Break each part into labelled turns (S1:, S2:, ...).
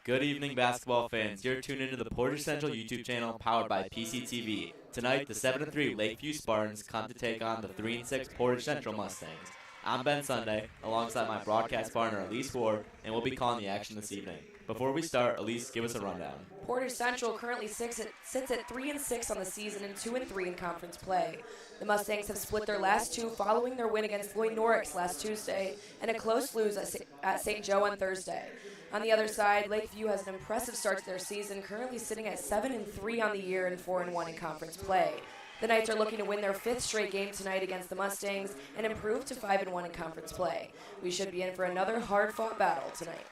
S1: Good evening, basketball fans. You're tuned into the Portage Central YouTube channel powered by PCTV. Tonight, the 7-3 Lakeview Spartans come to take on the 3-6 Portage Central Mustangs. I'm Ben Sonday, alongside my broadcast partner Elise Ward, and we'll be calling the action this evening. Before we start, Elise, give us a rundown.
S2: Portage Central currently sits at 3-6 on the season and 2-3 in conference play. The Mustangs have split their last two following their win against Lloyd Norrix last Tuesday and a close lose at St. Joe on Thursday. On the other side, Lakeview has an impressive start to their season, currently sitting at 7-3 on the year and 4-1 in conference play. The Knights are looking to win their fifth straight game tonight against the Mustangs and improve to 5-1 in conference play. We should be in for another hard-fought battle tonight.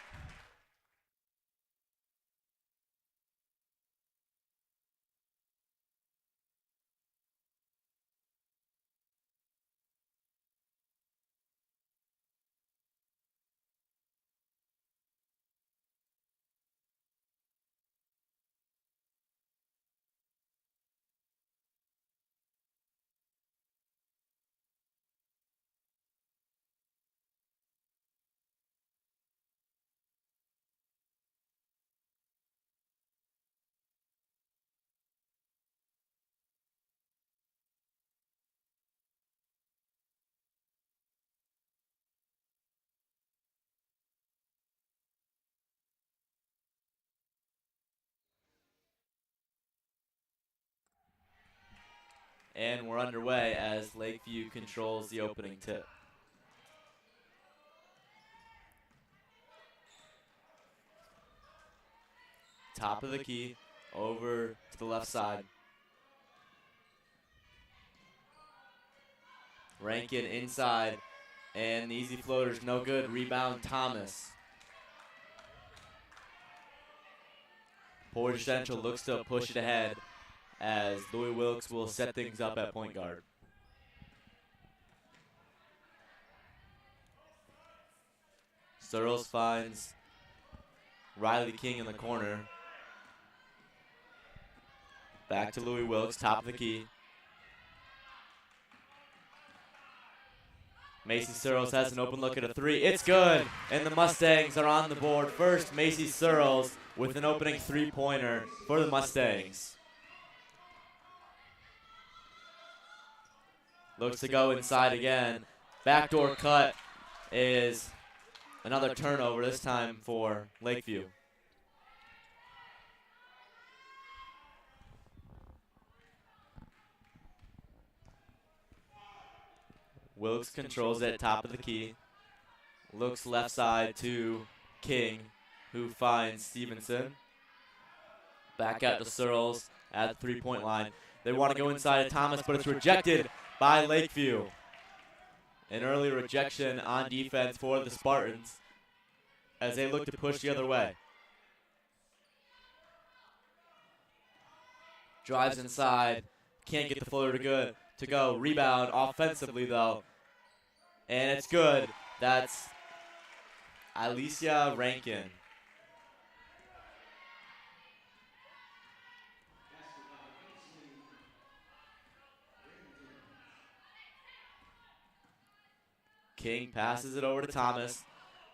S1: And we're underway as Lakeview controls the opening tip. Top of the key, over to the left side. Rankin inside, and the easy floater's no good. Rebound, Thomas. Portage Central looks to push it ahead as Louis Wilkes will set things up at point guard. Searles finds Riley King in the corner. Back to Louis Wilkes, top of the key. Macy Searles has an open look at a three. It's good, and the Mustangs are on the board. First, Macy Searles with an opening three-pointer for the Mustangs. Looks to go inside again. Backdoor cut is another turnover, this time for Lakeview. Wilkes controls it, top of the key. Looks left side to King, who finds Stevenson. Back out to Searles at the three-point line. They want to go inside to Thomas, but it's rejected by Lakeview. An early rejection on defense for the Spartans as they look to push the other way. Drives inside, can't get the floater to go. Rebound offensively though, and it's good. That's Alicia Rankin. King passes it over to Thomas.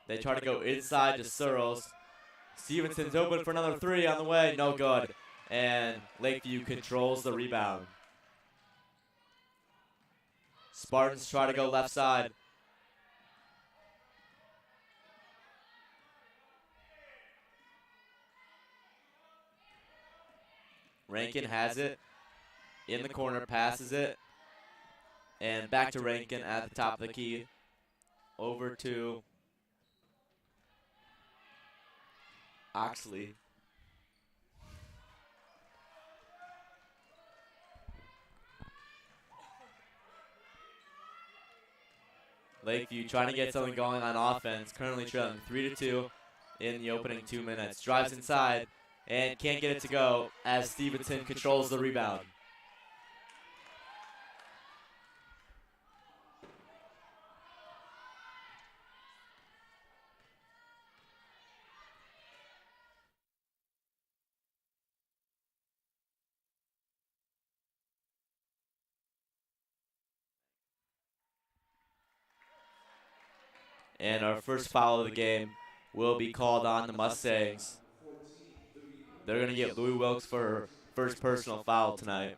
S1: They try to go inside to Searles. Stevenson's open for another three on the way. No good. And Lakeview controls the rebound. Spartans try to go left side. Rankin has it in the corner, passes it. And back to Rankin at the top of the key. Over to Oxley. Lakeview trying to get something going on offense. Currently trailing 3-2 in the opening 2 minutes. Drives inside and can't get it to go as Stevenson controls the rebound. And our first foul of the game will be called on the Mustangs. They're going to get Louis Wilkes for her first personal foul tonight.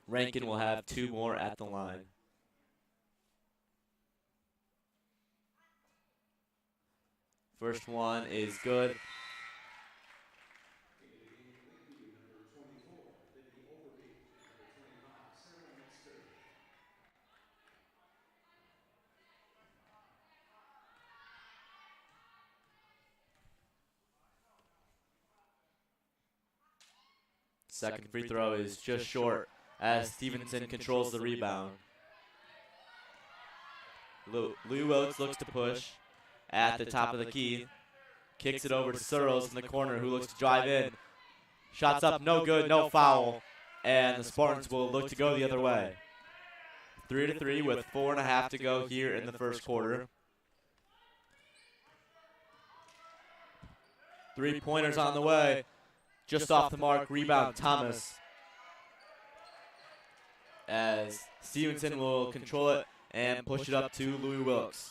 S1: Rankin will have 2 more at the line. First one is good. Second free throw is just short as Stevenson controls the rebound. Louis Wilkes looks to push at the top of the key. Kicks it over to Searles in the corner, who looks to drive in. Shots up, no good, no foul. And the Spartans will look to go the other way. 3-3 with 4.5 to go here in the first quarter. 3-pointers on the way. Just off the mark, rebound Thomas. As Stevenson will control it and push it up to Louis Wilkes.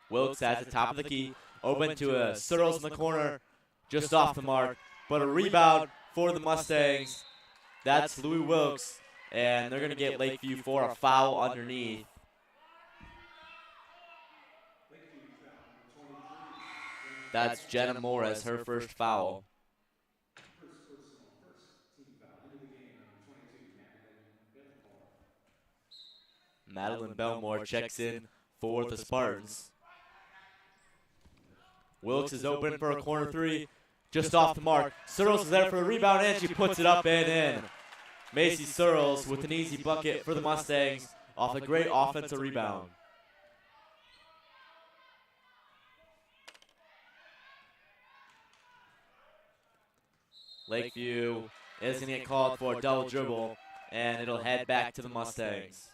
S1: Wilkes at the top of the key, open to a Searles in the corner, just off the mark, but a rebound for the Mustangs. That's Louis Wilkes, and they're going to get Lakeview for a foul underneath. That's Jenna Moore as her first foul. Madeline Belmore checks in for the Spartans. Wilkes is open for a corner three, just off the mark. Searles is there for the rebound, and she puts it up and in. Macy Searles with an easy bucket for the Mustangs off a great offensive rebound. Lakeview is going to get called for a double dribble, and it'll head back to the Mustangs.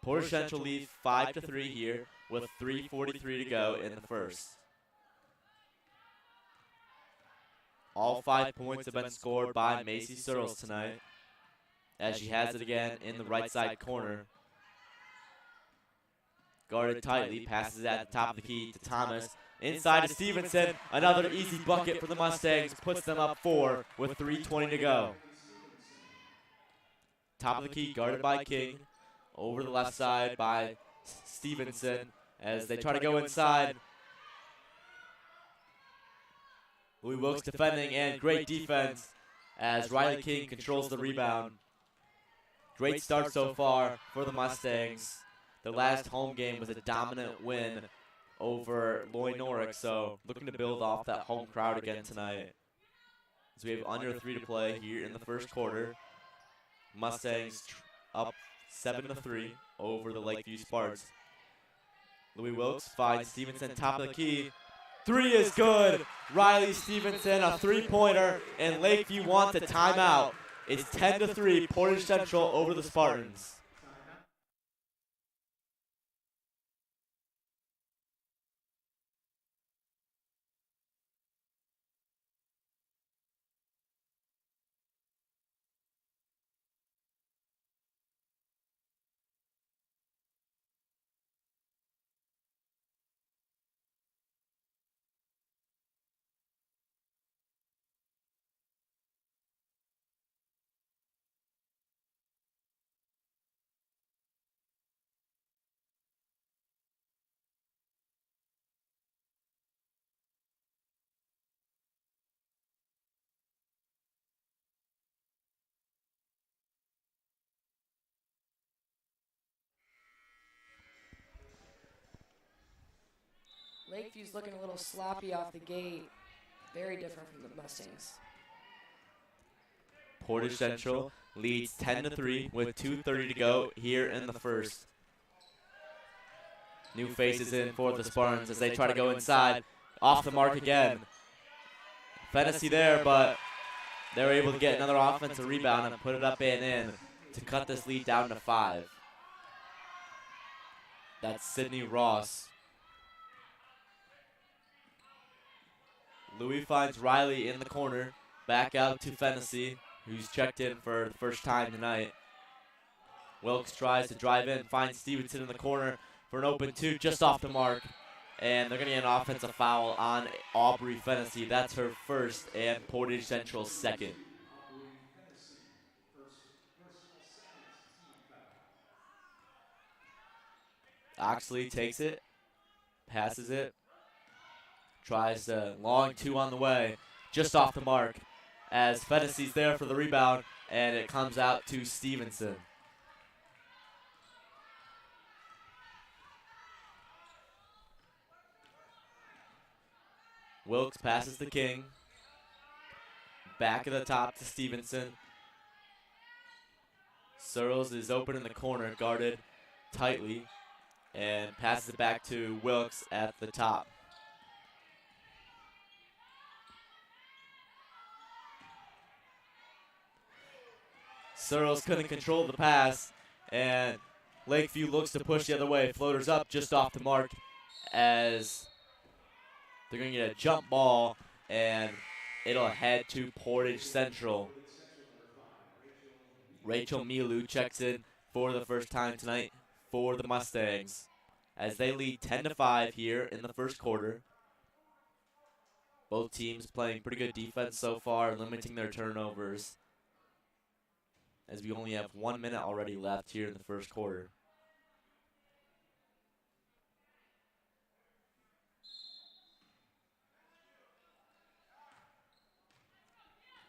S1: Portage Central leads 5-3 here with 3:43 to go in the first. All 5 points have been scored by Macy Searles tonight, as she has it again in the right side corner. Guarded tightly, passes it at the top of the key to Thomas. Inside to Stevenson, another easy bucket for the Mustangs, puts them up 4 with 3:20 to go. Top of the key, guarded by King. Over the left side by Stevenson as they try to go inside. Louis Wilkes defending, and great defense as Riley King controls the rebound. Great start so far for the Mustangs. Their last home game was a dominant win over Loy Norrick, so looking to build off that home crowd again tonight. So we have under 3 to play here in the first quarter. Mustangs up 7-3 over the Lakeview Sparks. Louis Wilkes finds Stevenson top of the key. 3 is good. Riley Stevenson, a 3-pointer, and Lakeview wants a timeout. It's 10-3, Portage Central over the Spartans.
S2: Lakeview's looking a little sloppy off the gate. Very different from the Mustangs.
S1: Portage Central leads 10-3 with 2:30 to go here in the first. New faces in for the Spartans as they try to go inside. Off the mark again. Fennessy there, but they're able to get another offensive rebound and put it up and in to cut this lead down to 5. That's Sydney Ross. Louis finds Riley in the corner. Back out to Fennessy, who's checked in for the first time tonight. Wilkes tries to drive in, finds Stevenson in the corner. for an open two just off the mark. And they're going to get an offensive foul on Aubrey Fennessy. That's her first and Portage Central's second. Oxley takes it, passes it, tries a long two on the way, just off the mark, as Fennessy's there for the rebound, and it comes out to Stevenson. Wilkes passes to King. Back of the top to Stevenson. Searles is open in the corner, guarded tightly, and passes it back to Wilkes at the top. Searles couldn't control the pass, and Lakeview looks to push the other way. Floaters up just off the mark as they're going to get a jump ball, and it'll head to Portage Central. Rachel Milu checks in for the first time tonight for the Mustangs as they lead 10-5 here in the first quarter. Both teams playing pretty good defense so far, limiting their turnovers, as we only have 1 minute already left here in the first quarter.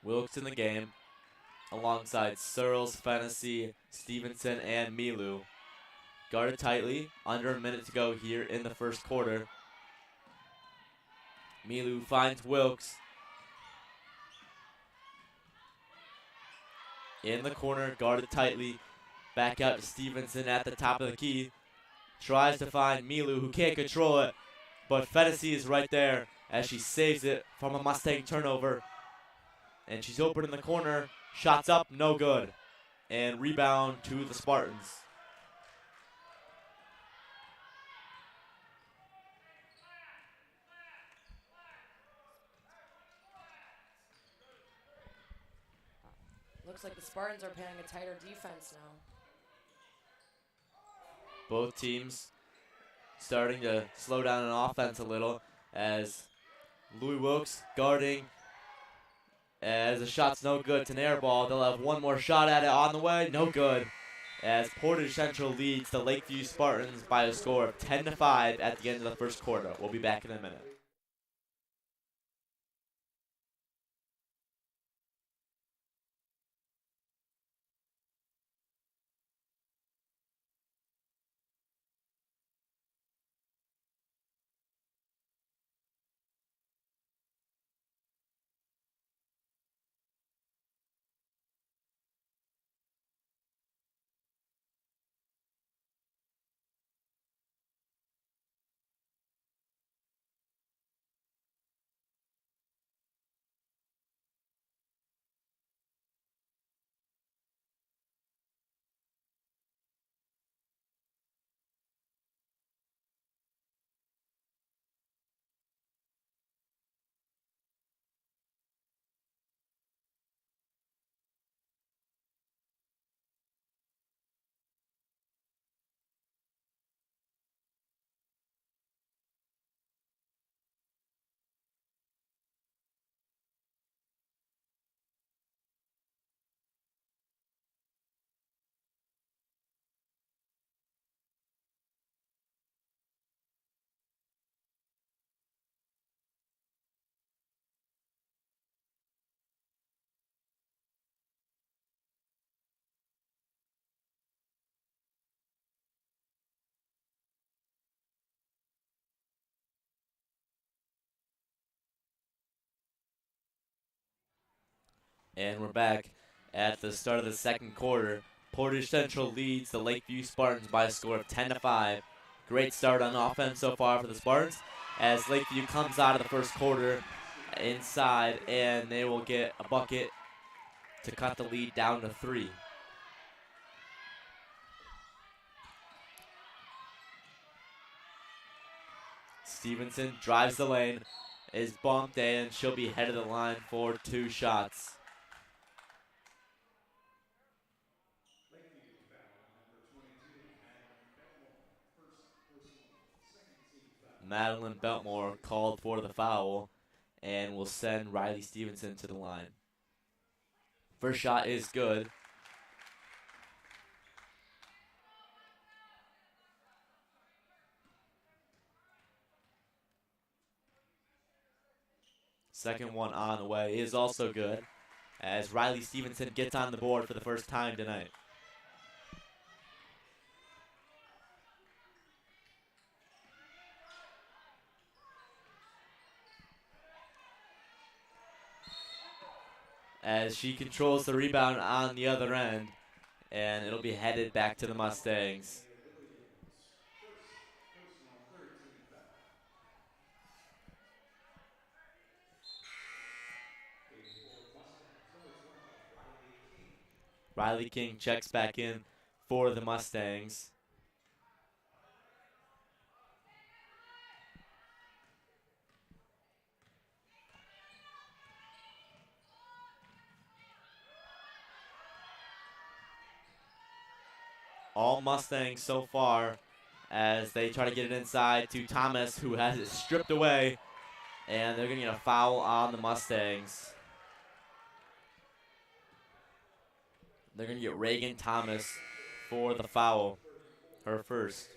S1: Wilkes in the game, alongside Searles, Fennessy, Stevenson, and Milu. Guarded tightly, under a minute to go here in the first quarter. Milu finds Wilkes. In the corner, guarded tightly. Back out to Stevenson at the top of the key. Tries to find Milu, who can't control it. But Fennessy is right there as she saves it from a Mustang turnover. And she's open in the corner. Shots up, no good. And rebound to the Spartans.
S2: Looks like the Spartans are playing a tighter defense now.
S1: Both teams starting to slow down on offense a little as Louis Wilkes guarding. As the shot's no good, it's an air ball. They'll have one more shot at it on the way, no good. As Portage Central leads the Lakeview Spartans by a score of 10-5 at the end of the first quarter. We'll be back in a minute. And we're back at the start of the second quarter. Portage Central leads the Lakeview Spartans by a score of 10-5. Great start on offense so far for the Spartans as Lakeview comes out of the first quarter inside, and they will get a bucket to cut the lead down to 3. Stevenson drives the lane, is bumped, and she'll be head of the line for 2 shots. Madeline Beltmore called for the foul and will send Riley Stevenson to the line. First shot is good. Second one on the way is also good, as Riley Stevenson gets on the board for the first time tonight. As she controls the rebound on the other end, and it'll be headed back to the Mustangs. Riley King checks back in for the Mustangs. All Mustangs so far as they try to get it inside to Thomas, who has it stripped away, and they're going to get a foul on the Mustangs. They're going to get Reagan Thomas for the foul, her first.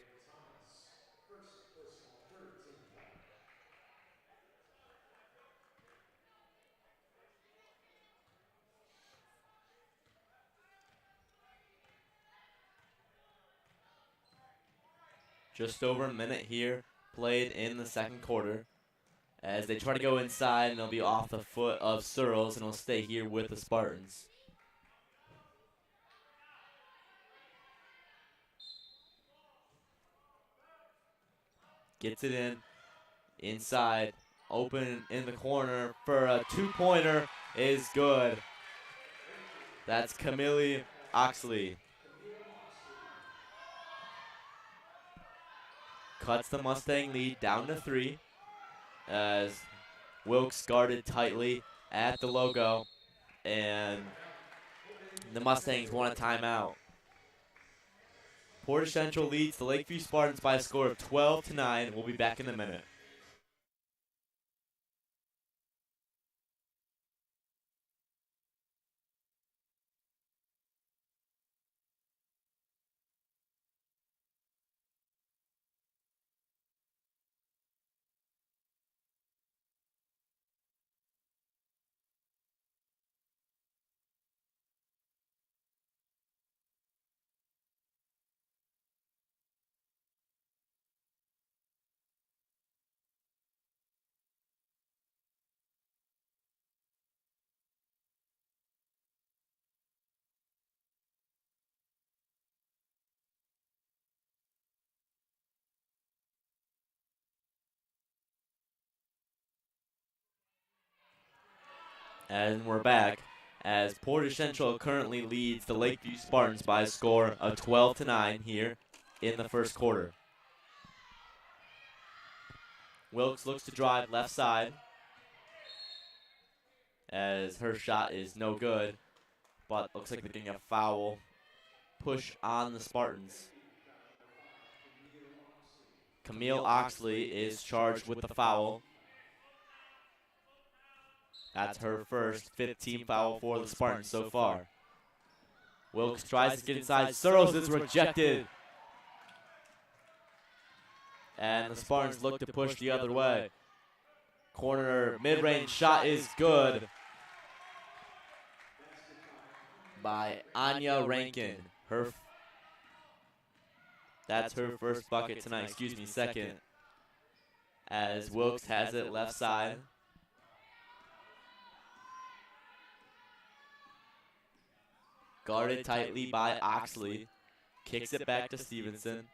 S1: Just over a minute here played in the second quarter. As they try to go inside, and it'll be off the foot of Searles, and it'll stay here with the Spartans. Gets it in, inside, open in the corner for a two-pointer is good. That's Camille Oxley. Cuts the Mustang lead down to 3 as Wilkes guarded tightly at the logo, and the Mustangs want a timeout. Portage Central leads the Lakeview Spartans by a score of 12-9. We'll be back in a minute. And we're back as Portage Central currently leads the Lakeview Spartans by a score of 12-9 here in the first quarter. Wilkes looks to drive left side as her shot is no good, but looks like they're getting a foul push on the Spartans. Camille Oxley is charged with the foul. That's her first 15 foul for the Spartans so far. Wilkes tries to get inside. Searles is rejected. And the Spartans look to push the other way. Corner mid-range shot is good by Anya Rankin. That's her first bucket tonight. Excuse me, second. As Wilkes has it left side. Guarded tightly by Oxley. Kicks it back to Stevenson.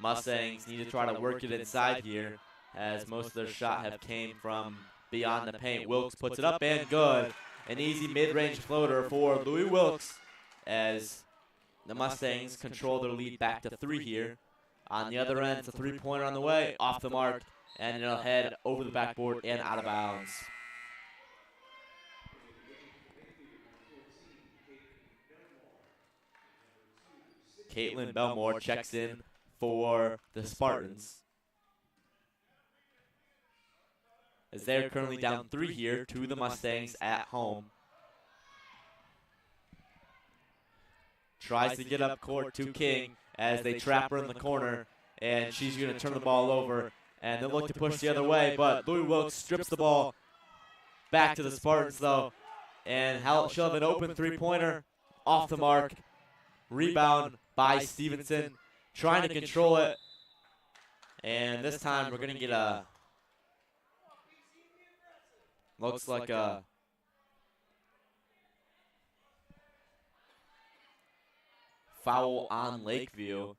S1: Mustangs need to try to work it inside here, as most of their shot have came from beyond the paint. Wilkes puts it up and good. An easy mid-range floater for Louis Wilkes, as the Mustangs control their lead back to 3 here. On the other end, it's a three-pointer on the way, off the mark, and it'll head over the backboard and out of bounds. Caitlin Belmore checks in for the Spartans, as they're currently down 3 here to the Mustangs at home. Tries to get up court to King as they trap her in the corner, and she's going to turn the ball over, and they'll look to push the other way, but Louis Wilkes strips the ball back to the Spartans, though, and she'll have an open three-pointer off the mark. Rebound by Stevenson, trying to control it, and this time we're going to get looks like a foul on Lakeview.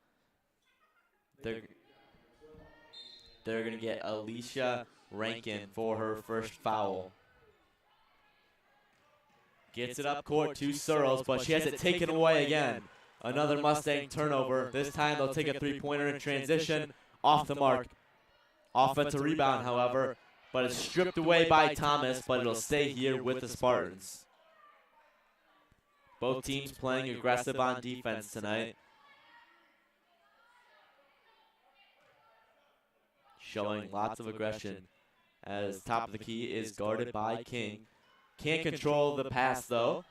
S1: They're going to get Alicia Rankin for her first foul. Gets it up court to Searles, but she has it taken away again. Another Mustang turnover. This time they'll take a three-pointer in transition off the mark. Offensive rebound, however, but it's stripped away by Thomas, but it'll stay here with the Spartans. Both teams playing aggressive on defense tonight. Showing lots of aggression, as top of the key is guarded by King. Can't control the pass, though.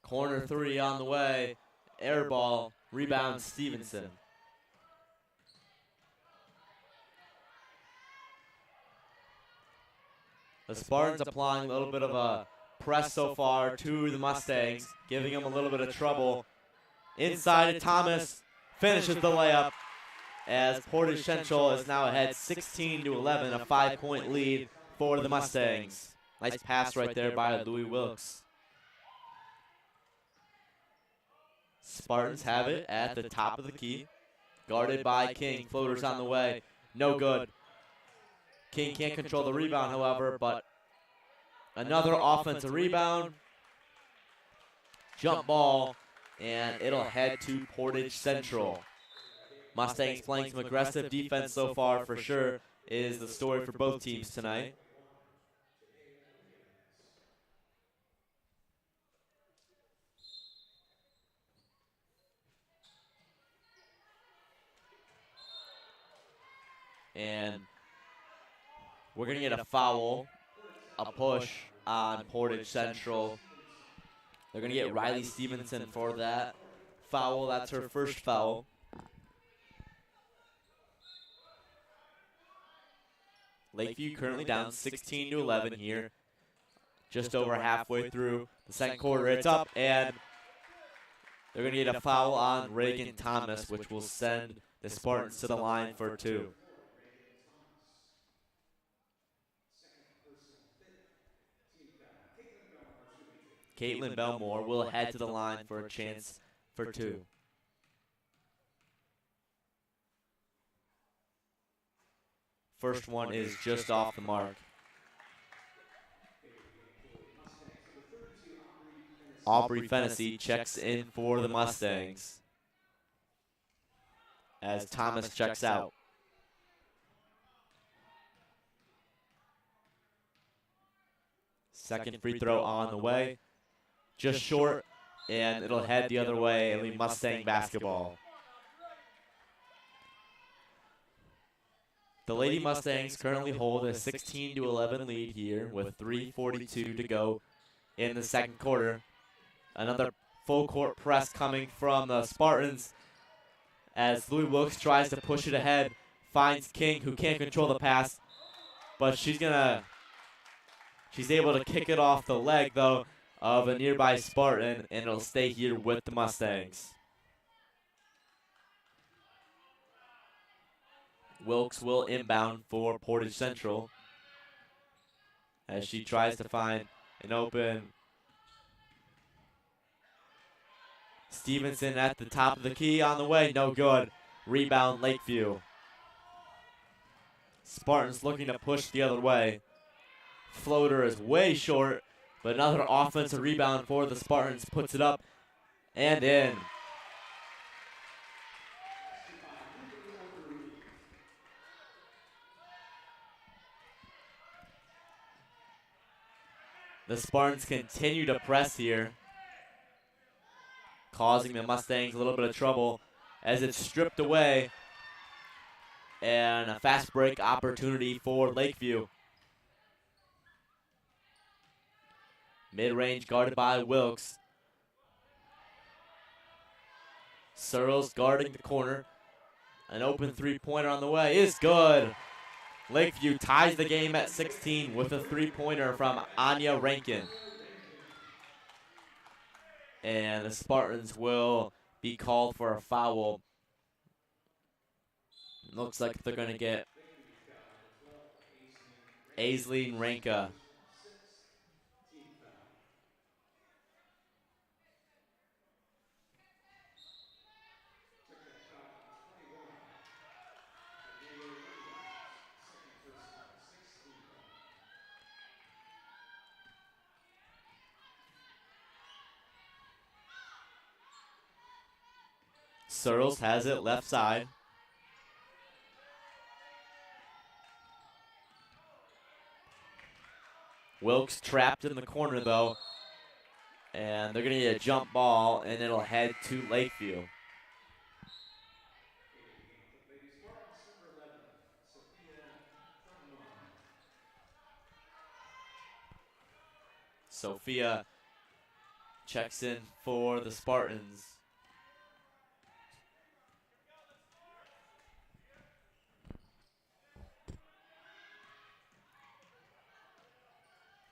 S1: Corner three on the way. Air ball. Rebound Stevenson. The Spartans applying a little bit of a press so far to the Mustangs, giving them a little bit of trouble. Inside to Thomas. Finishes the layup, as Portage Central is now ahead 16-11, a 5-point lead for the Mustangs. Nice pass right there by Louis Wilkes. Spartans have it at the top of the key. Guarded by King. Floaters on the way. No good. King can't control the rebound, however, but another offensive rebound. Jump ball, and it'll head to Portage Central. Mustangs playing some aggressive defense so far, for sure, is the story for both teams tonight. And we're going to get a foul, a push on Portage Central. They're going to get Riley Stevenson for that foul. That's her first foul. Lakeview currently down 16-11 here. Just over halfway through the second quarter. It's up, and they're going to get a foul on Reagan Thomas, which will send the Spartans to the line for two. Caitlin Belmore will head to the line for a chance for two. First one is just off the mark. Aubrey Fennessy checks in for the Mustangs, as Thomas checks out. Second free throw on the way. Just short, and it'll head the other way. It'll be Mustang basketball. The Lady Mustangs currently hold a 16-11 lead here with 3:42 to go in the second quarter. Another full court press coming from the Spartans, as Louis Wilkes tries to push it ahead, finds King, who can't control the pass, but she's able to kick it off the leg, though, of a nearby Spartan, and it'll stay here with the Mustangs. Wilkes will inbound for Portage Central, as she tries to find an open Stevenson at the top of the key on the way. No good. Rebound Lakeview. Spartans looking to push the other way. Floater is way short, but another offensive rebound for the Spartans. Puts it up and in. The Spartans continue to press here. causing the Mustangs a little bit of trouble as it's stripped away. And a fast break opportunity for Lakeview. Mid-range guarded by Wilkes. Searles guarding the corner. An open three-pointer on the way is good. Lakeview ties the game at 16 with a three-pointer from Anya Rankin. And the Spartans will be called for a foul. Looks like they're going to get Aisleen Ranka. Searles has it left side. Wilkes trapped in the corner though. And they're going to get a jump ball and it'll head to Lakeview. Sophia checks in for the Spartans.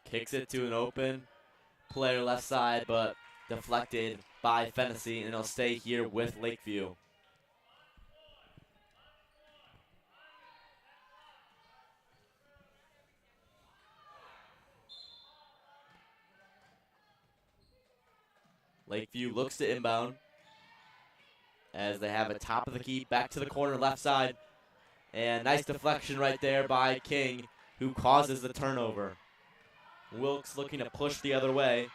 S1: Kicks it to an open player left side, but deflected by Fennessy, and it'll stay here with Lakeview. Lakeview looks to inbound as they have a top of the key back to the corner left side. And nice deflection right there by King, who causes the turnover. Wilkes looking to push the other way.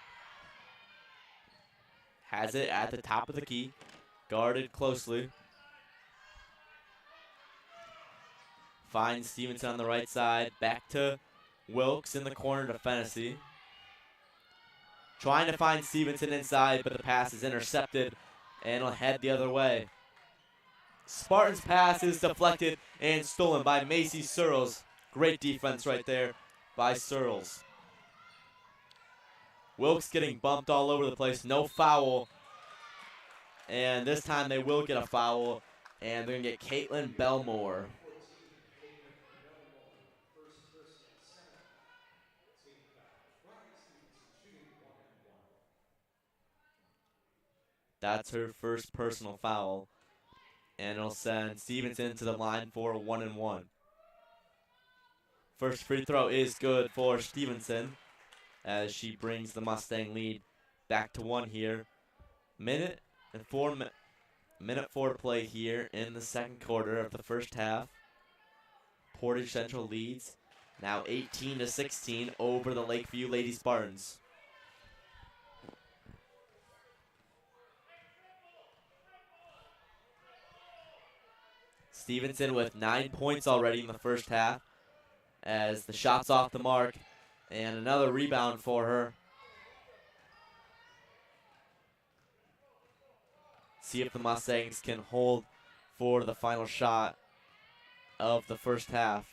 S1: Has it at the top of the key, guarded closely. Finds Stevenson on the right side, back to Wilkes in the corner to Fennessy. Trying to find Stevenson inside, but the pass is intercepted and will head the other way. Spartans' pass is deflected and stolen by Macy Searles. Great defense right there by Searles. Wilkes getting bumped all over the place, no foul. And this time they will get a foul, and they're going to get Caitlin Belmore. That's her first personal foul. And it'll send Stevenson to the line for 1-and-1. First free throw is good for Stevenson as she brings the Mustang lead back to 1 here. Minute 4 to play here in the second quarter of the first half. Portage Central leads now 18-16 over the Lakeview Lady Spartans. Stevenson with 9 points already in the first half as the shot's off the mark, and another rebound for her. See if the Mustangs can hold for the final shot of the first half.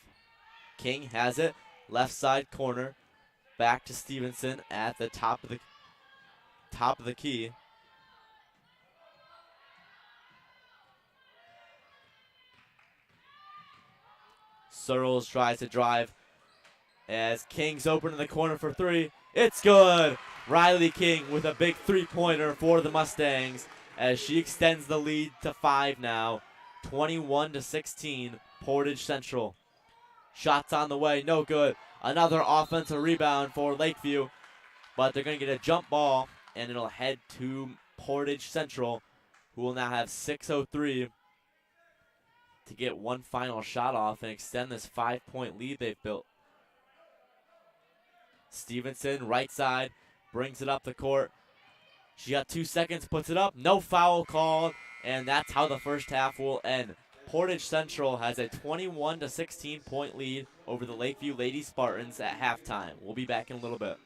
S1: King has it, left side corner, back to Stevenson at the top of the key. Searles tries to drive as King's open in the corner for 3. It's good. Riley King with a big three-pointer for the Mustangs as she extends the lead to 5 now. 21-16, Portage Central. Shots on the way, no good. Another offensive rebound for Lakeview, but they're going to get a jump ball, and it'll head to Portage Central, who will now have 6:03 to get one final shot off and extend this 5-point lead they've built. Stevenson, right side, brings it up the court. She got 2 seconds, puts it up, no foul called, and that's how the first half will end. Portage Central has a 21-16 point lead over the Lakeview Lady Spartans at halftime. We'll be back in a little bit.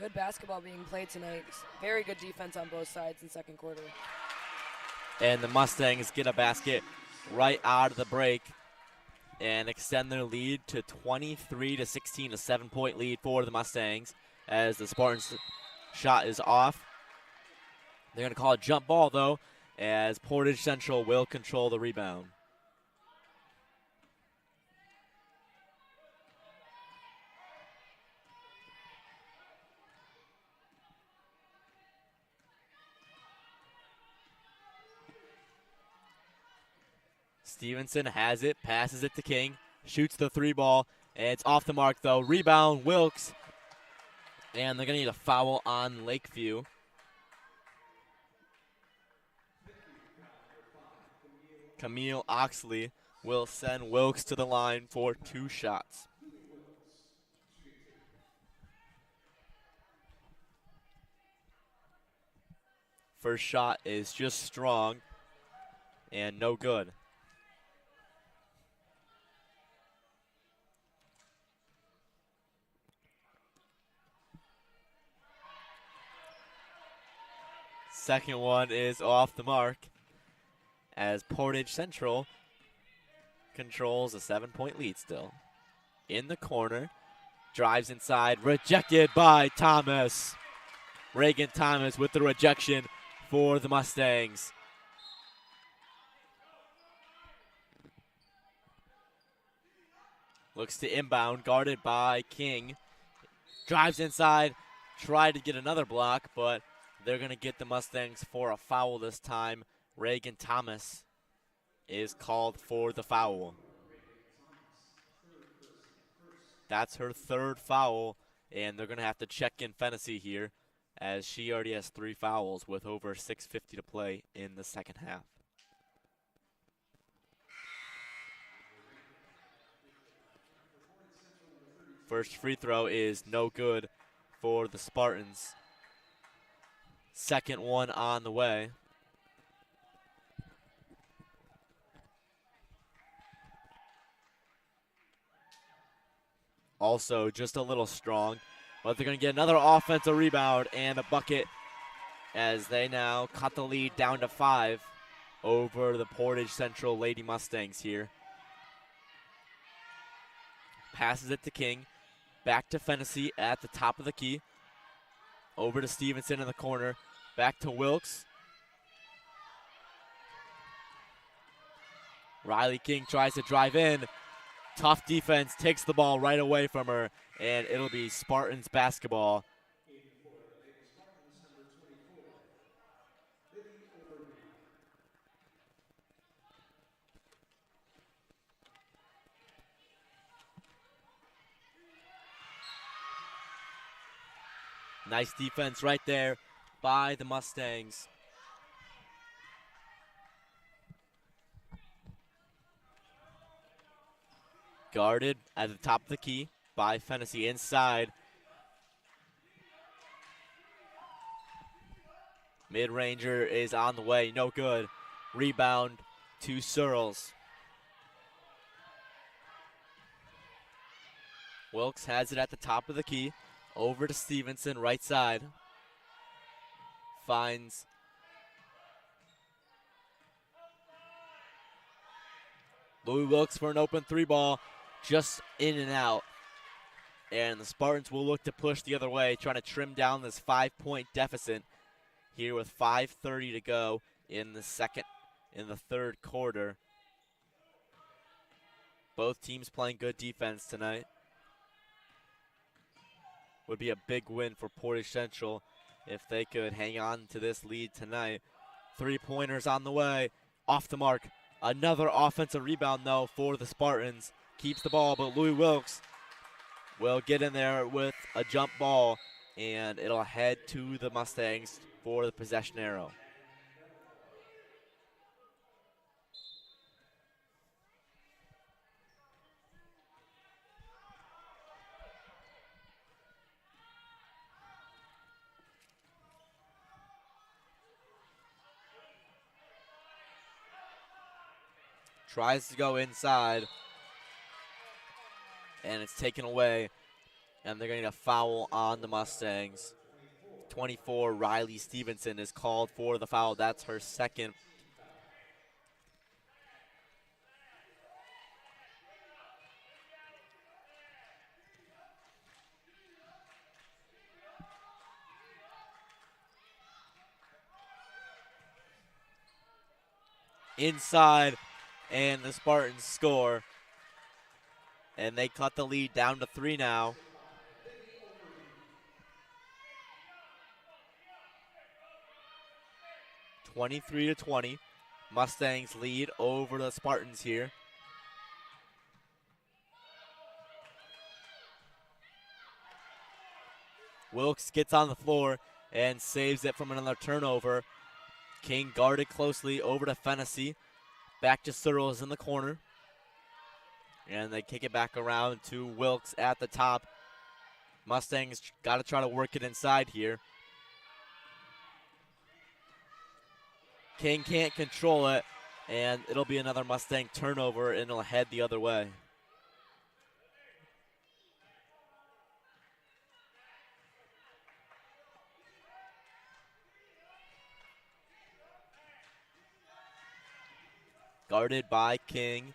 S2: Good basketball being played tonight. Very good defense on both sides in second quarter.
S1: And the Mustangs get a basket right out of the break and extend their lead to 23-16, a 7-point lead for the Mustangs as the Spartans' shot is off. They're going to call a jump ball, though, as Portage Central will control the rebound. Stevenson has it, passes it to King, shoots the 3 ball, and it's off the mark, though. Rebound, Wilkes, and they're going to need a foul on Lakeview. Camille Oxley will send Wilkes to the line for 2 shots. First shot is just strong and no good. Second one is off the mark as Portage Central controls a 7-point lead still. In the corner, drives inside, rejected by Thomas. Reagan Thomas with the rejection for the Mustangs. Looks to inbound, guarded by King. Drives inside, tried to get another block, but they're going to get the Mustangs for a foul this time. Reagan Thomas is called for the foul. That's her 3rd foul, and they're going to have to check in Fennessy here as she already has 3 fouls with over 6:50 to play in the second half. First free throw is no good for the Spartans. Second one on the way. Also just a little strong, but they're going to get another offensive rebound and a bucket as they now cut the lead down to 5 over the Portage Central Lady Mustangs here. Passes it to King, back to Fennessy at the top of the key. Over to Stevenson in the corner. Back to Wilkes. Riley King tries to drive in. Tough defense, takes the ball right away from her, and it'll be Spartans basketball. Nice defense right there by the Mustangs. Guarded at the top of the key by Fennessy inside. Mid-ranger is on the way, no good. Rebound to Searles. Wilkes has it at the top of the key. Over to Stevenson, right side. Finds Louis Wilkes for an open 3 ball. Just in and out. And the Spartans will look to push the other way, trying to trim down this 5-point deficit here with 5:30 to go in the third quarter. Both teams playing good defense tonight. Would be a big win for Portage Central if they could hang on to this lead tonight. 3-pointers on the way, off the mark. Another offensive rebound, though, for the Spartans. Keeps the ball, but Louis Wilkes will get in there with a jump ball, and it'll head to the Mustangs for the possession arrow. Tries to go inside, and it's taken away
S3: And they're getting a foul on the Mustangs. 24, Riley Stevenson is called for the foul. That's her second. Inside, and the Spartans score. And they cut the lead down to 3 now. (23-20). Mustangs lead over the Spartans here. Wilkes gets on the floor and saves it from another turnover. King guarded closely over to Fennessy. Back to Searles in the corner. And they kick it back around to Wilkes at the top. Mustangs got to try to work it inside here. King can't control it, and it'll be another Mustang turnover, and it'll head the other way. Guarded by King.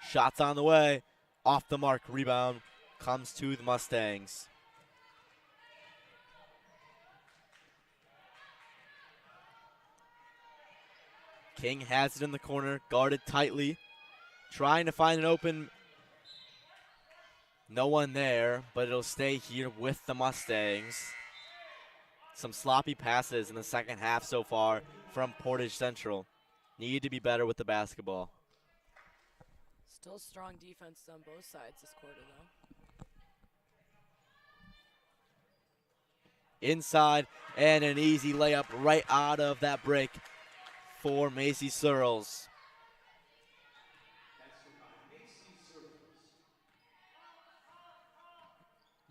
S3: Shots on the way. Off the mark. Rebound comes to the Mustangs. King has it in the corner, guarded tightly, trying to find an open. No one there, but it'll stay here with the Mustangs. Some sloppy passes in the second half so far from Portage Central. Need to be better with the basketball.
S2: Still strong defense on both sides this quarter, though.
S3: Inside, and an easy layup right out of that break for Macy Searles.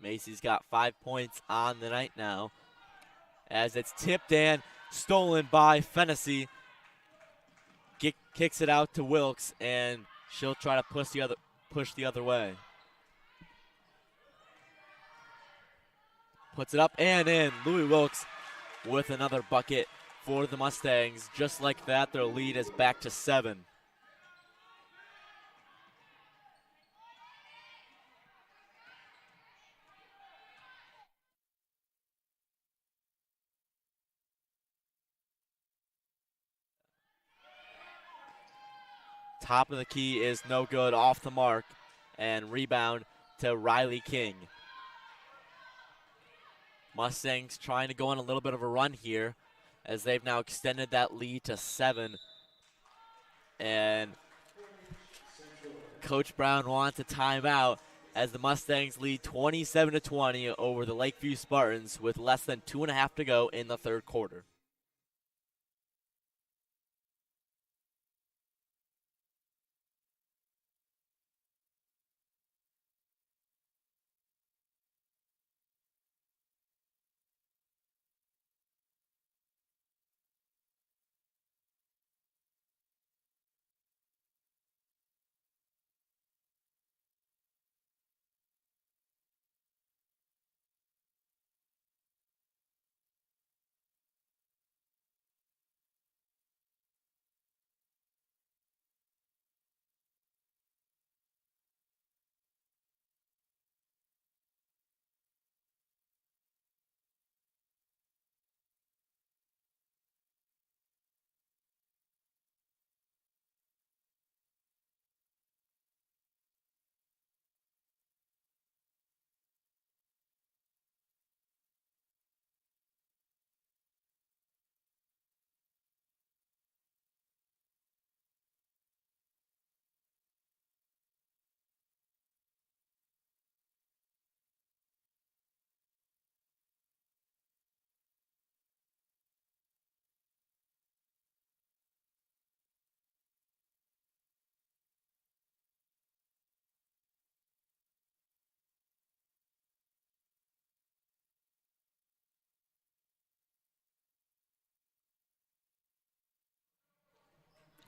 S3: Macy's got 5 points on the night now, as it's tipped and stolen by Fennessy. Kicks it out to Wilkes, and she'll try to push the other way. Puts it up and in. Louis Wilkes with another bucket for the Mustangs. Just like that, their lead is back to 7. Top of the key is no good, off the mark, and rebound to Riley King. Mustangs trying to go on a little bit of a run here, as they've now extended that lead to 7. And Coach Brown wants a timeout as the Mustangs lead 27-20 over the Lakeview Spartans with less than 2.5 to go in the third quarter.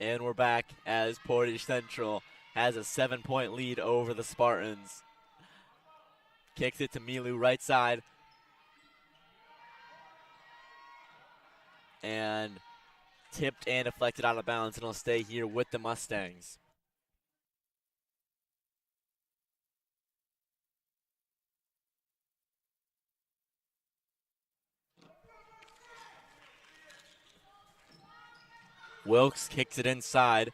S3: And we're back as Portage Central has a 7-point lead over the Spartans. Kicks it to Milu right side. And tipped and deflected out of bounds, and it'll stay here with the Mustangs. Wilkes kicks it inside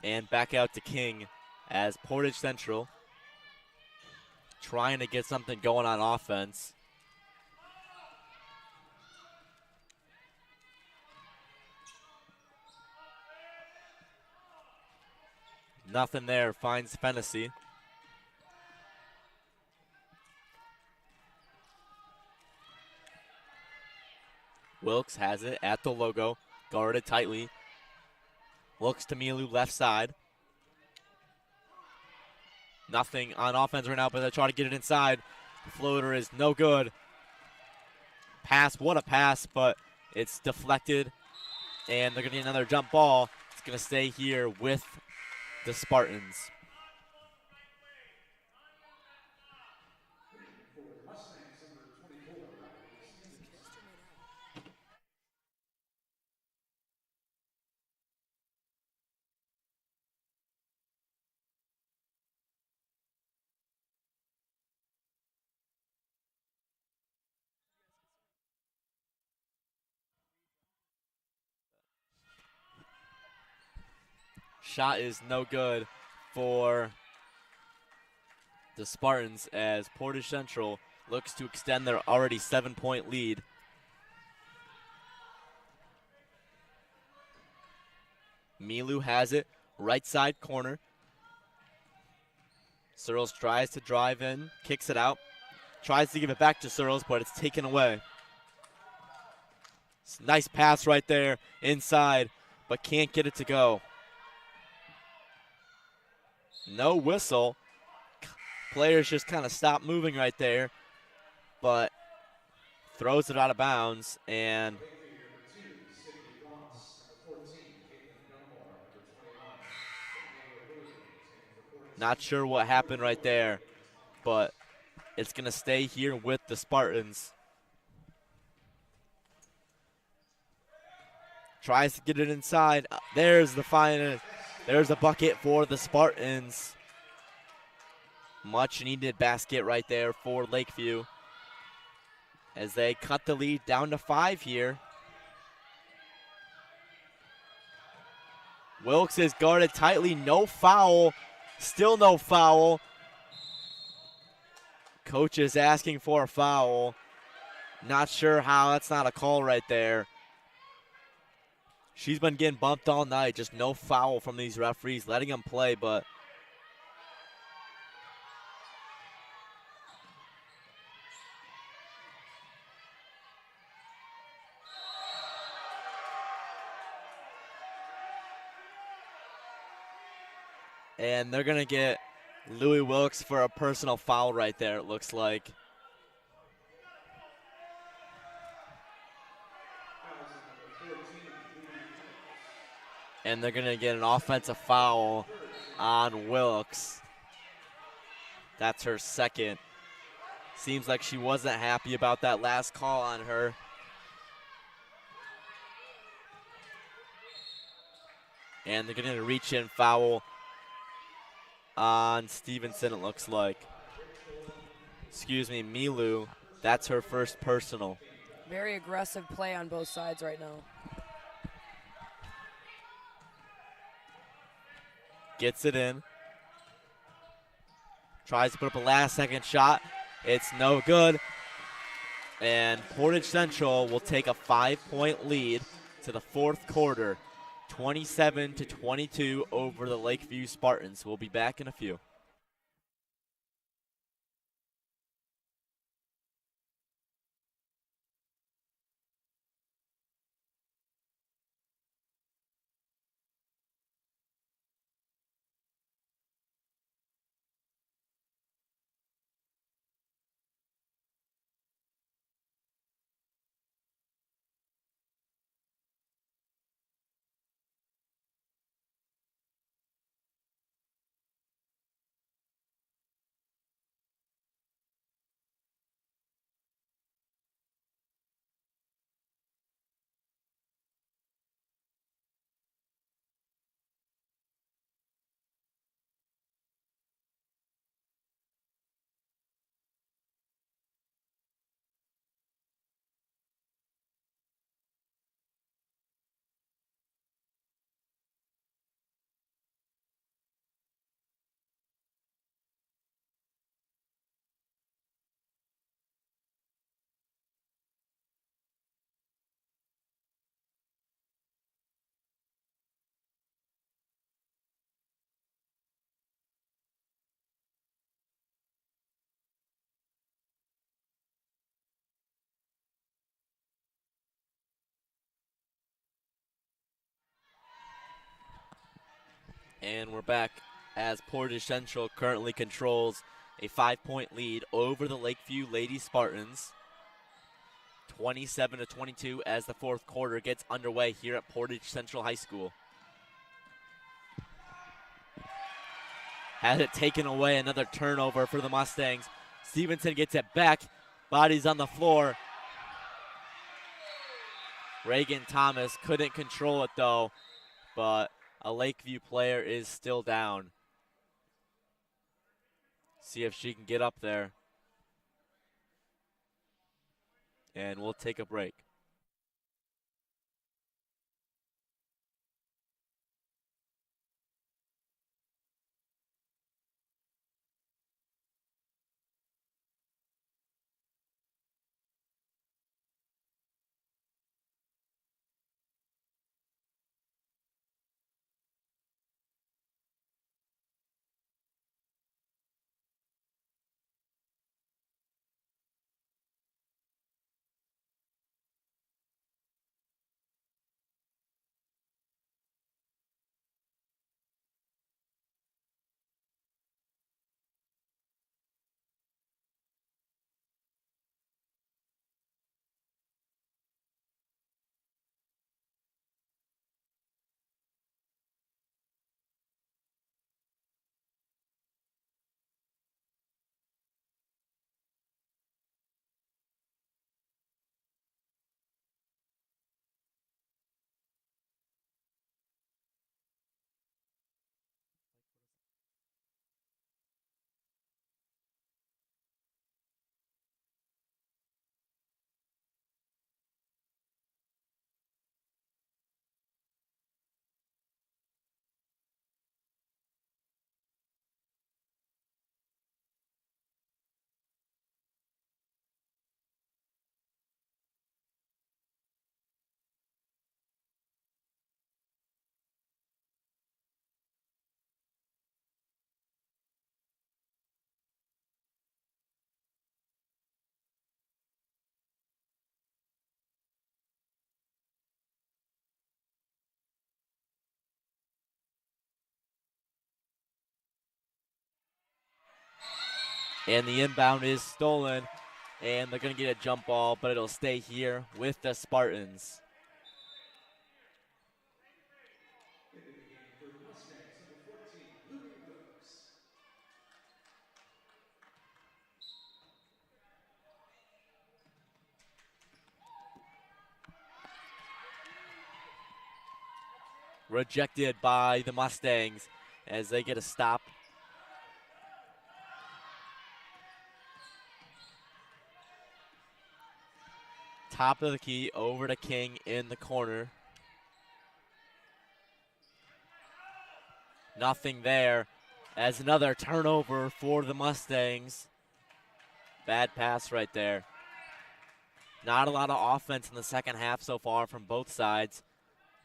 S3: and back out to King as Portage Central trying to get something going on offense. Nothing there, finds Fennessy. Wilkes has it at the logo, guarded tightly. Looks to Milu left side. Nothing on offense right now, but they try to get it inside. The floater is no good. Pass, what a pass, but it's deflected, and they're going to get another jump ball. It's going to stay here with the Spartans. Shot is no good for the Spartans as Portage Central looks to extend their already 7-point lead. Milu has it, right side corner. Searles tries to drive in, kicks it out, tries to give it back to Searles, but it's taken away. Nice pass right there inside, but can't get it to go. No whistle. Players just kind of stop moving right there, but throws it out of bounds, and not sure what happened right there, but it's going to stay here with the Spartans. Tries to get it inside. There's the final. There's a bucket for the Spartans. Much needed basket right there for Lakeview as they cut the lead down to 5 here. Wilkes is guarded tightly, no foul, still no foul. Coach is asking for a foul. Not sure how, that's not a call right there. She's been getting bumped all night, just no foul from these referees, letting them play, but and they're going to get Louis Wilkes for a personal foul right there, it looks like. And they're going to get an offensive foul on Wilkes. That's her second. Seems like she wasn't happy about that last call on her. And they're going to reach in foul on Stevenson, it looks like. Excuse me, Milu. That's her first personal.
S2: Very aggressive play on both sides right now.
S3: Gets it in. Tries to put up a last-second shot. It's no good. And Portage Central will take a 5-point lead to the fourth quarter. 27-22 over the Lakeview Spartans. We'll be back in a few. And we're back as Portage Central currently controls a 5-point lead over the Lakeview Lady Spartans. 27-22 as the fourth quarter gets underway here at Portage Central High School. Has it taken away, another turnover for the Mustangs. Stevenson gets it back, bodies on the floor. Reagan Thomas couldn't control it though, but a Lakeview player is still down. See if she can get up there. And we'll take a break. And the inbound is stolen, and they're going to get a jump ball, but it'll stay here with the Spartans. Rejected by the Mustangs as they get a stop. Top of the key over to King in the corner. Nothing there as another turnover for the Mustangs. Bad pass right there. Not a lot of offense in the second half so far from both sides.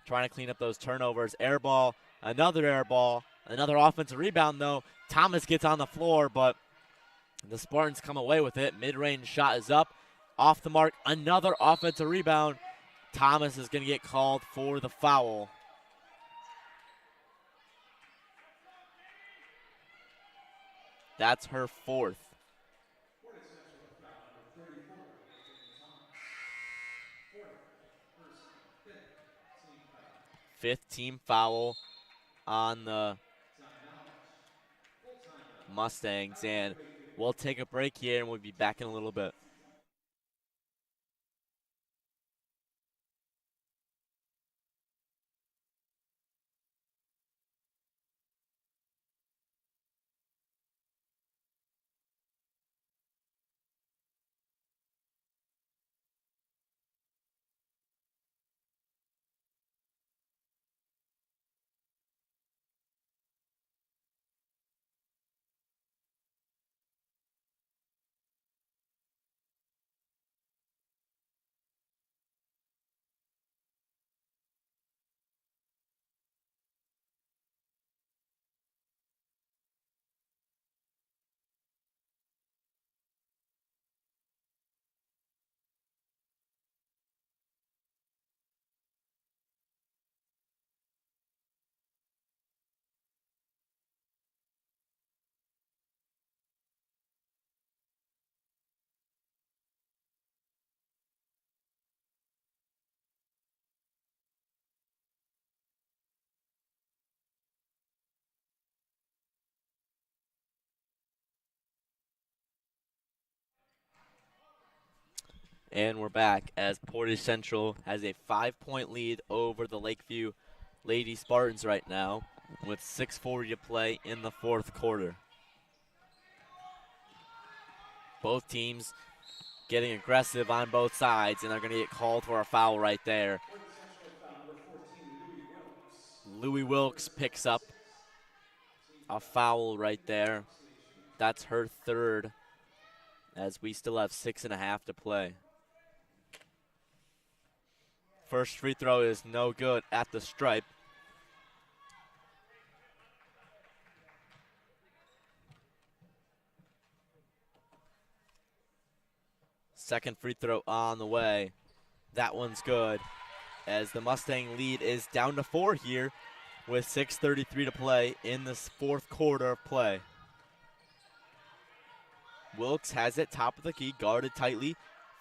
S3: Trying to clean up those turnovers. Air ball, another offensive rebound though. Thomas gets on the floor, but the Spartans come away with it. Mid-range shot is up. Off the mark, another offensive rebound. Thomas is going to get called for the foul. That's her fourth. 5th team foul on the Mustangs, and we'll take a break here and we'll be back in a little bit. And we're back as Portage Central has a 5-point lead over the Lakeview Lady Spartans right now with 6:40 to play in the fourth quarter. Both teams getting aggressive on both sides, and they're going to get called for a foul right there. Louis Wilkes picks up a foul right there. That's her third, as we still have 6.5 to play. First free throw is no good at the stripe. Second free throw on the way. That one's good, as the Mustang lead is down to 4 here with 6:33 to play in this fourth quarter of play. Wilkes has it top of the key, guarded tightly,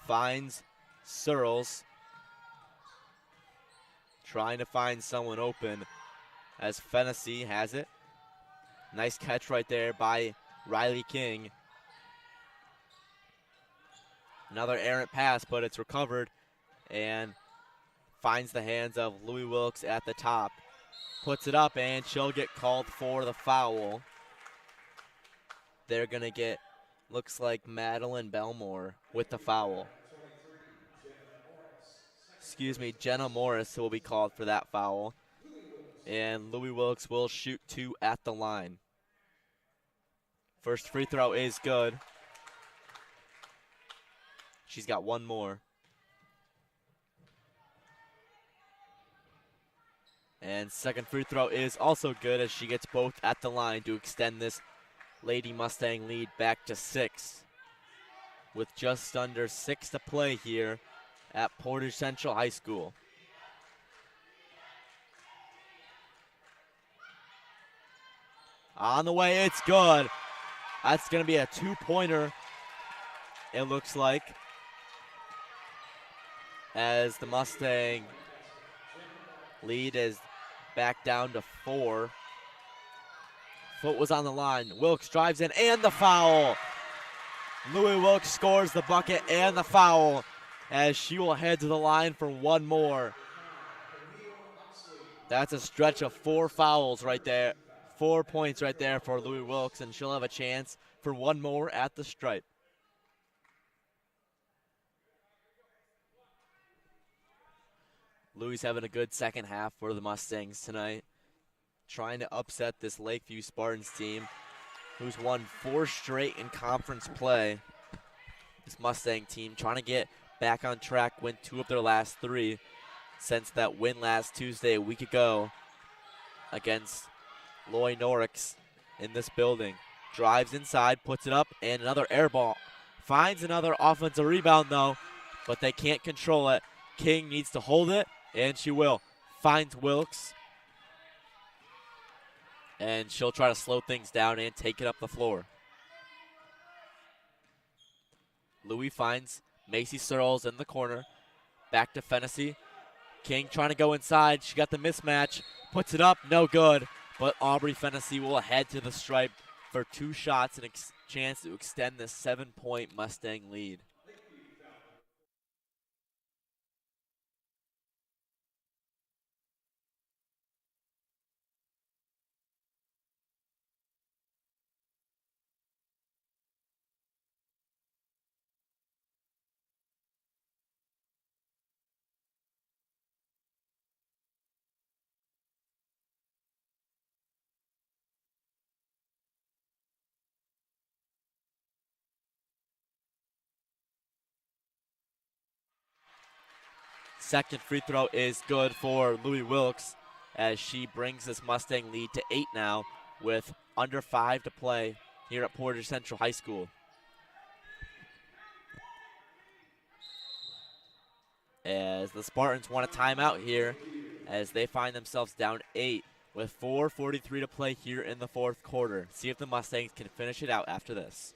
S3: finds Searles. Trying to find someone open as Fennessy has it. Nice catch right there by Riley King. Another errant pass, but it's recovered and finds the hands of Louis Wilkes at the top. Puts it up, and she'll get called for the foul. They're going to get, looks like Madeline Belmore with the foul. Jenna Morris will be called for that foul. And Louis Wilkes will shoot 2 at the line. First free throw is good. She's got one more. And second free throw is also good, as she gets both at the line to extend this Lady Mustang lead back to 6. With just under 6 to play here at Portage Central High School. On the way, it's good. That's going to be a 2-pointer, it looks like, as the Mustang lead is back down to 4. Foot was on the line. Wilkes drives in, and the foul. Louis Wilkes scores the bucket and the foul, as she will head to the line for one more. That's a stretch of 4 fouls right there. 4 points right there for Louis Wilkes, and she'll have a chance for one more at the stripe. Louis having a good second half for the Mustangs tonight, trying to upset this Lakeview Spartans team, who's won 4 straight in conference play. This Mustang team trying to get back on track, win 2 of their last 3 since that win last Tuesday a week ago against Loy Norix in this building. Drives inside, puts it up, and another air ball. Finds another offensive rebound though, but they can't control it. King needs to hold it, and she will. Finds Wilkes, and she'll try to slow things down and take it up the floor. Louis finds Macy Searles in the corner. Back to Fennessy. King trying to go inside. She got the mismatch. Puts it up. No good. But Aubrey Fennessy will head to the stripe for 2 shots and a chance to extend the 7-point Mustang lead. Second free throw is good for Louis Wilkes, as she brings this Mustang lead to 8 now with under 5 to play here at Portage Central High School. As the Spartans want a timeout here, as they find themselves down 8 with 4:43 to play here in the fourth quarter. See if the Mustangs can finish it out after this.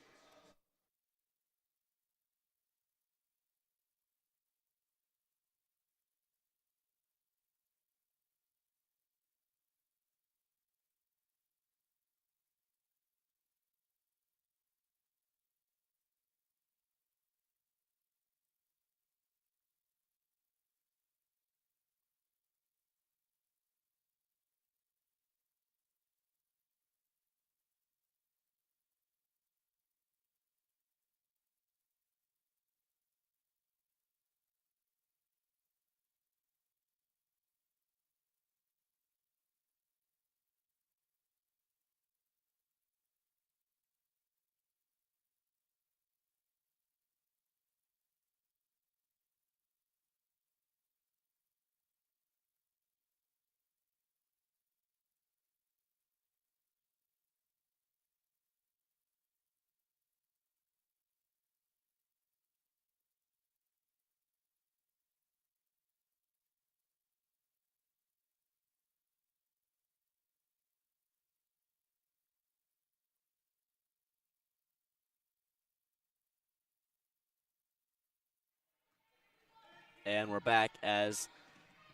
S3: And we're back as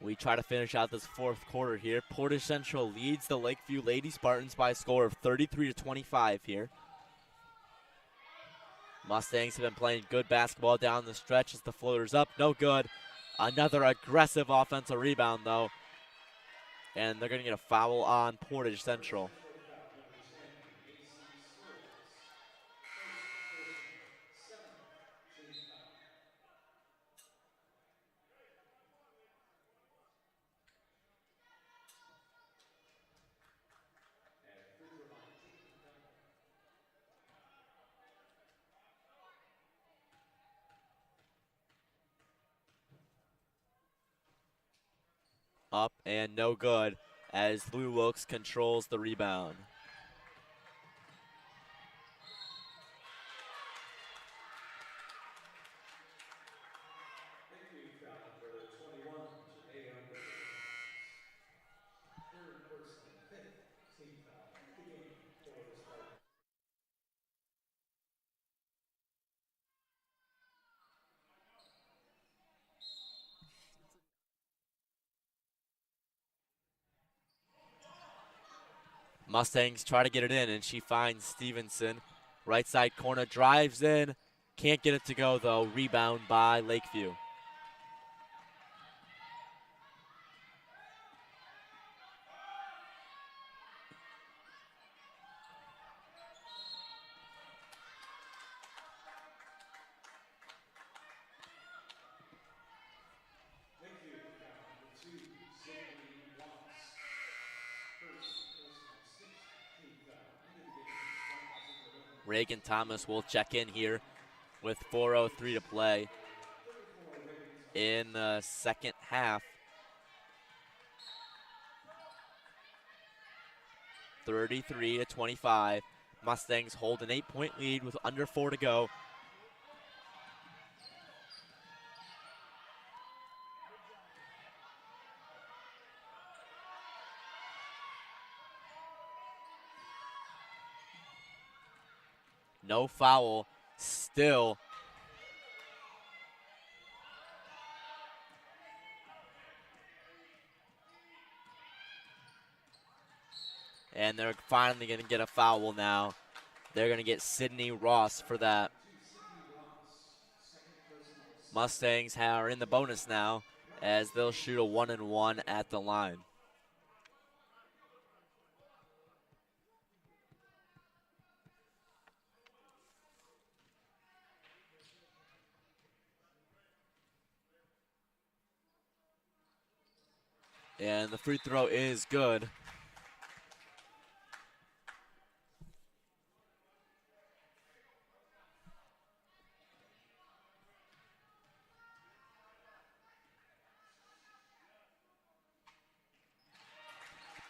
S3: we try to finish out this fourth quarter here. Portage Central leads the Lakeview Lady Spartans by a score of 33-25 here. Mustangs have been playing good basketball down the stretch as the floater's up. No good. Another aggressive offensive rebound, though. And they're going to get a foul on Portage Central. Up and no good as Lou Wilkes controls the rebound. Mustangs try to get it in, and she finds Stevenson. Right side corner, drives in. Can't get it to go, though. Rebound by Lakeview. Reagan Thomas will check in here with 4:03 to play in the second half. 33-25. Mustangs hold an 8-point lead with under 4 to go. No foul, still. And they're finally going to get a foul now. They're going to get Sydney Ross for that. Mustangs are in the bonus now as they'll shoot a 1-and-1 at the line. And the free throw is good.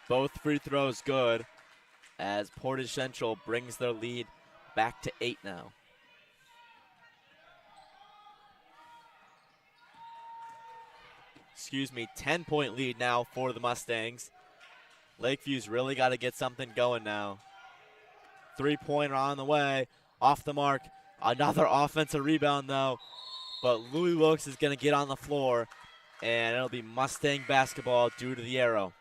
S3: Both free throws good as Portage Central brings their lead back to 8 now. Excuse me, 10-point lead now for the Mustangs. Lakeview's really got to get something going now. Three-pointer on the way, off the mark. Another offensive rebound, though. But Louis Wilkes is going to get on the floor, and it'll be Mustang basketball due to the arrow.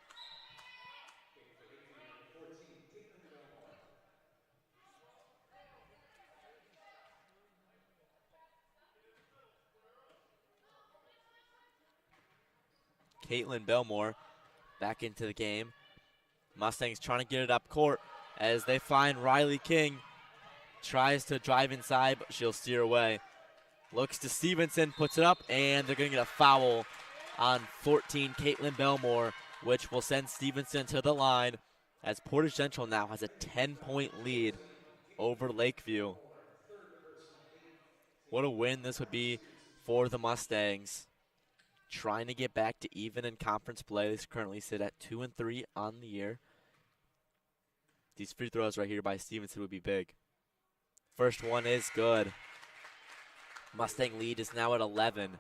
S3: Caitlin Belmore back into the game. Mustangs trying to get it up court as they find Riley King. Tries to drive inside, but she'll steer away. Looks to Stevenson, puts it up, and they're going to get a foul on 14, Caitlin Belmore, which will send Stevenson to the line as Portage Central now has a 10-point lead over Lakeview. What a win this would be for the Mustangs. Trying to get back to even in conference play. They currently sit at 2-3 on the year. These free throws right here by Stevenson would be big. First one is good. Mustang lead is now at 11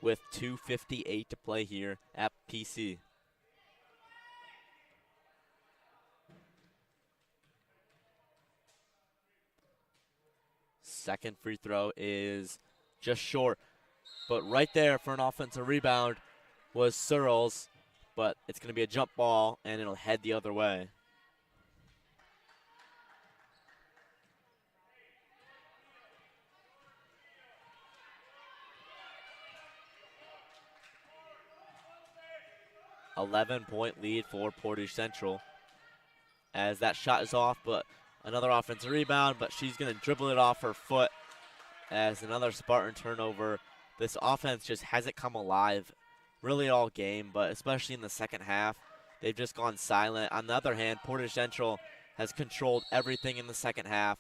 S3: with 2:58 to play here at PC. Second free throw is just short. But right there for an offensive rebound was Searles, but it's going to be a jump ball, and it'll head the other way. .11 lead for Portage Central as that shot is off, but another offensive rebound, but she's going to dribble it off her foot as another Spartan turnover. This offense just hasn't come alive really all game, but especially in the second half, they've just gone silent. On the other hand, Portage Central has controlled everything in the second half.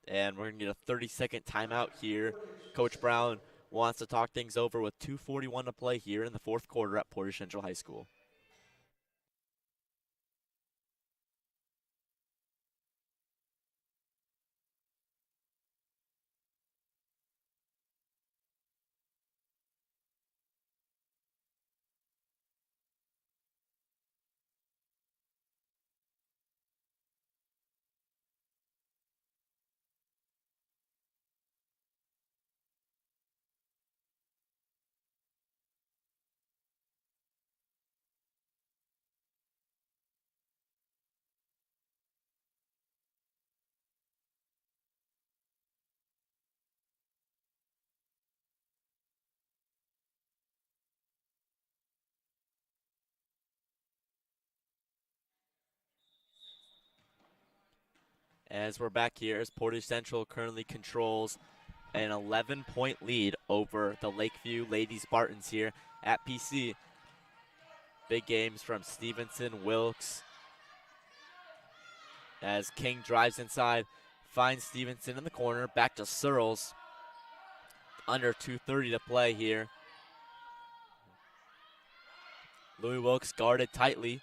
S3: And we're going to get a 30-second timeout here. Coach Brown wants to talk things over with 2:41 to play here in the fourth quarter at Portage Central High School. As we're back here, as Portage Central currently controls an 11-point lead over the Lakeview Lady Spartans here at PC. Big games from Stevenson, Wilkes, as King drives inside, finds Stevenson in the corner, back to Searles. Under 2:30 to play here. Louis Wilkes guarded tightly.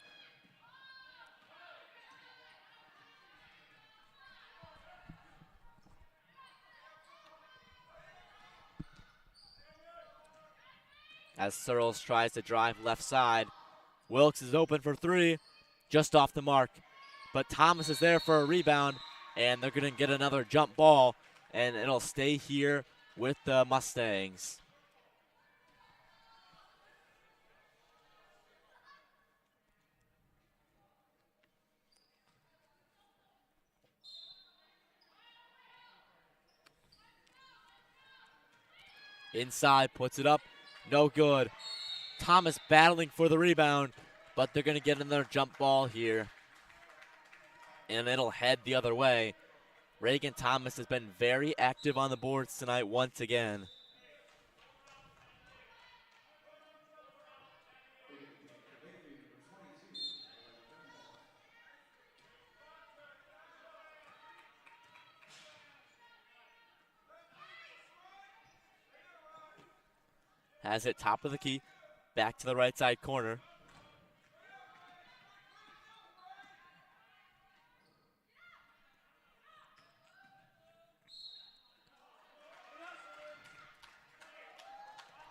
S3: As Searles tries to drive left side. Wilkes is open for three, just off the mark. But Thomas is there for a rebound, and they're going to get another jump ball, and it'll stay here with the Mustangs. Inside, puts it up, no good. Thomas battling for the rebound, but they're going to get another jump ball here. And it'll head the other way. Reagan Thomas has been very active on the boards tonight once again. Has it top of the key, back to the right side corner.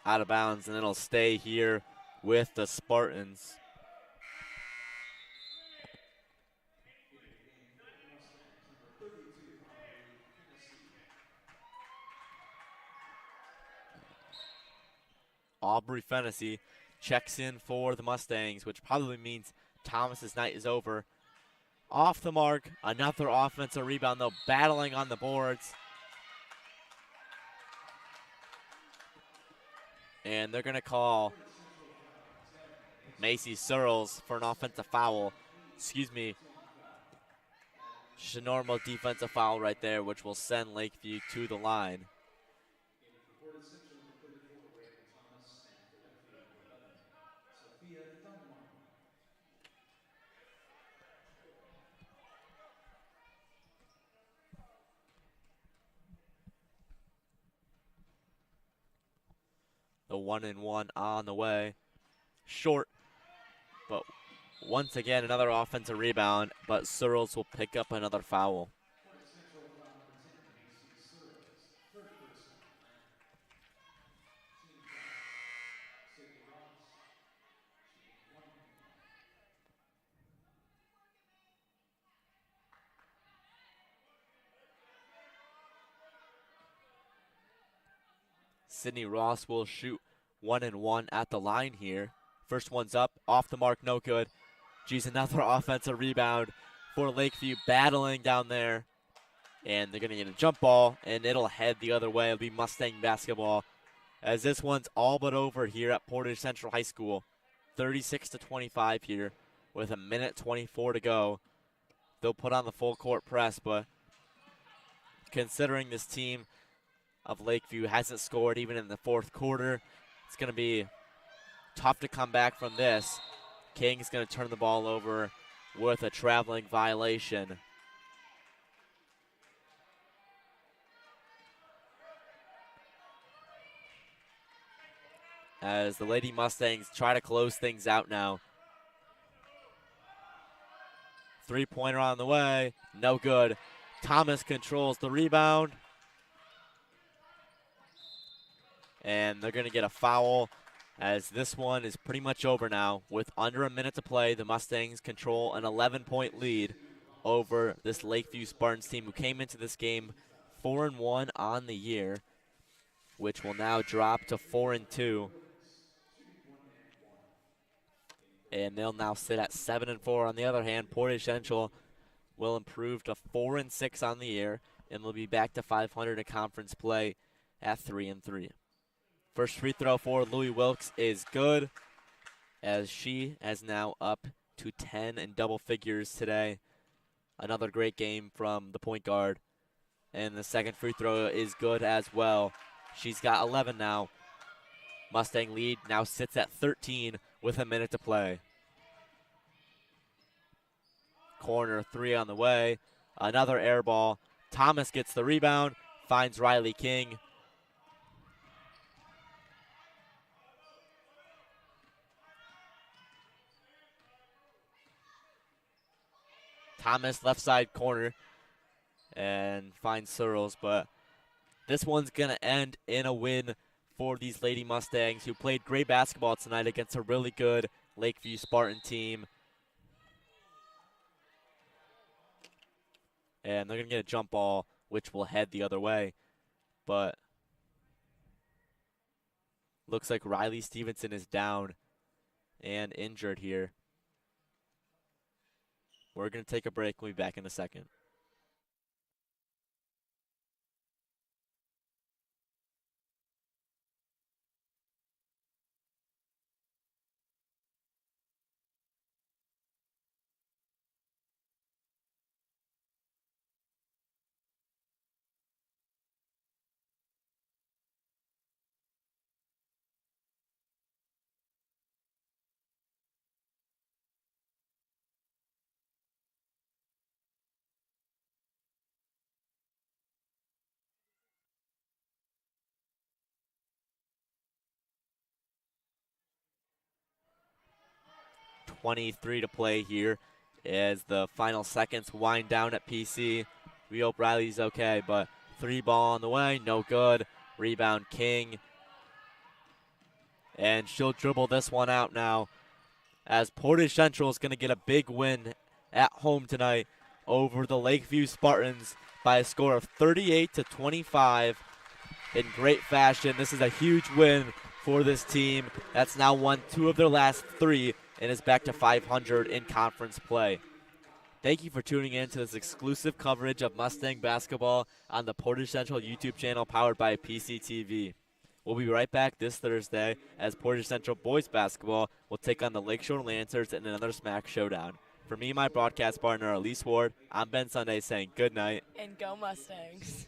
S3: Out of bounds, and it'll stay here with the Spartans. Aubrey Fennessy checks in for the Mustangs, which probably means Thomas's night is over. Off the mark, another offensive rebound, though, battling on the boards. And they're going to call Macy Searles for an offensive foul. Excuse me. Just a normal defensive foul right there, which will send Lakeview to the line. The 1-and-1 on the way. Short, but once again, another offensive rebound, but Searles will pick up another foul. Sydney Ross will shoot 1 and 1 at the line here. First one's up, off the mark, no good. Geez, another offensive rebound for Lakeview, battling down there. And they're going to get a jump ball, and it'll head the other way. It'll be Mustang basketball, as this one's all but over here at Portage Central High School. 36-25 here with 1:24 to go. They'll put on the full court press, but considering this team of Lakeview hasn't scored even in the fourth quarter, it's going to be tough to come back from this. King's going to turn the ball over with a traveling violation. As the Lady Mustangs try to close things out now. Three-pointer on the way, no good. Thomas controls the rebound. And they're going to get a foul, as this one is pretty much over now. With under a minute to play, the Mustangs control an 11-point lead over this Lakeview Spartans team, who came into this game 4-1 on the year, which will now drop to 4-2. And they'll now sit at 7-4. On the other hand, Portage Central will improve to 4-6 on the year, and will be back to 500 in conference play at 3-3. First free throw for Louie Wilkes is good, as she is now up to 10 in double figures today. Another great game from the point guard. And the second free throw is good as well. She's got 11 now. Mustang lead now sits at 13 with a minute to play. Corner three on the way. Another air ball. Thomas gets the rebound, finds Riley King. Thomas left side corner and finds Searles, but this one's going to end in a win for these Lady Mustangs, who played great basketball tonight against a really good Lakeview Spartan team. And they're going to get a jump ball, which will head the other way. But looks like Riley Stevenson is down and injured here. We're going to take a break. We'll be back in a second. .23 to play here as the final seconds wind down at PC. We hope Riley's okay, but three ball on the way, no good. Rebound King. And she'll dribble this one out now, as Portage Central is going to get a big win at home tonight over the Lakeview Spartans by a score of 38-25 in great fashion. This is a huge win for this team that's now won 2 of their last 3 and is back to 500 in conference play. Thank you for tuning in to this exclusive coverage of Mustang basketball on the Portage Central YouTube channel powered by PCTV. We'll be right back this Thursday as Portage Central boys basketball will take on the Lakeshore Lancers in another SMAC showdown. For me and my broadcast partner, Elise Ward, I'm Ben Sonday saying good night.
S2: And go Mustangs.